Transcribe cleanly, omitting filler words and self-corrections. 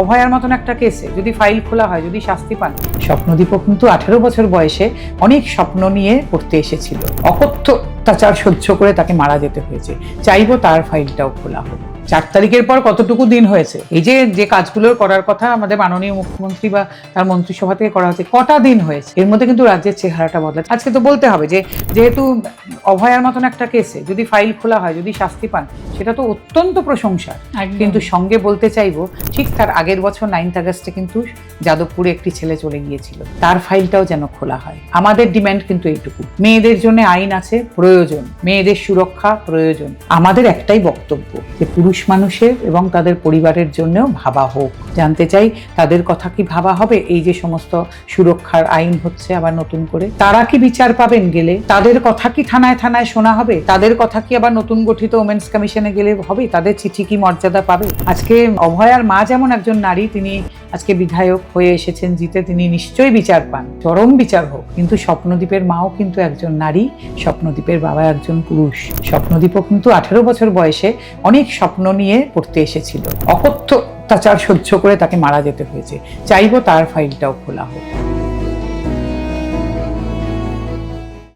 অভয়ার মতন একটা কেসে যদি ফাইল খোলা হয়, যদি শাস্তি পান, স্বপ্নদীপও কিন্তু 18 বছর বয়সে অনেক স্বপ্ন নিয়ে পড়তে এসেছিল। অকথ্য অত্যাচার সহ্য করে তাকে মারা যেতে হয়েছে। চাইবো তার ফাইলটাও খোলা হোক। 4 তারিখের পর কতটুকু দিন হয়েছে? এই যে কাজগুলোর করার কথা আমাদের মাননীয় মুখ্যমন্ত্রী বা তার মন্ত্রিসভা থেকে করা হচ্ছে, কটা দিন হয়েছে? এর মধ্যে কিন্তু রাজ্যের চেহারাটা বদলাচ্ছে। আজকে তো বলতে হবে যে যেহেতু অভয়ার মতন একটা কেসে যদি ফাইল খোলা হয়, যদি শাস্তি পান, সেটা তো অত্যন্ত প্রশংসার। কিন্তু সঙ্গে বলতে চাইবো, ঠিক তার আগের বছর 9th আগস্টে কিন্তু যাদবপুরে একটি ছেলে চলে গিয়েছিল, তার ফাইলটাও যেন খোলা হয়। আমাদের ডিমান্ড কিন্তু এইটুকু, মেয়েদের জন্য আইন আছে, প্রয়োজন, মেয়েদের সুরক্ষা প্রয়োজন। আমাদের একটাই বক্তব্য যে পুরুষ মানুষের এবং তাদের পরিবারের জন্যও ভাবা হোক। জানতে চাই তাদের কথা কি ভাবা হবে? এই যে সমস্ত সুরক্ষার আইন হচ্ছে আবার নতুন করে, তারা কি বিচার পাবেন গেলে? তাদের কথা কি থানায় থানায় শোনা হবে? তাদের কথা কি আবার নতুন গঠিত ওমেন্স কমিশনে গেলে হবে? তাদের চিঠি কি মর্যাদা পাবে? আজকে অভয়ার মা যেমন একজন নারী, তিনি আজকে বিধায়ক হয়ে এসেছেন জিতে, তিনি নিশ্চয়ই বিচার পান, চরম বিচার হোক। কিন্তু স্বপ্নদীপের মাও কিন্তু একজন নারী, স্বপ্নদীপের বাবা একজন পুরুষ। স্বপ্নদীপও কিন্তু 18 বছর বয়সে অনেক স্বপ্ন নিয়ে পড়তে এসেছিল। অকথ্য অত্যাচার সহ্য করে তাকে মারা যেতে হয়েছে। চাইবো তার ফাইলটাও খোলা হোক।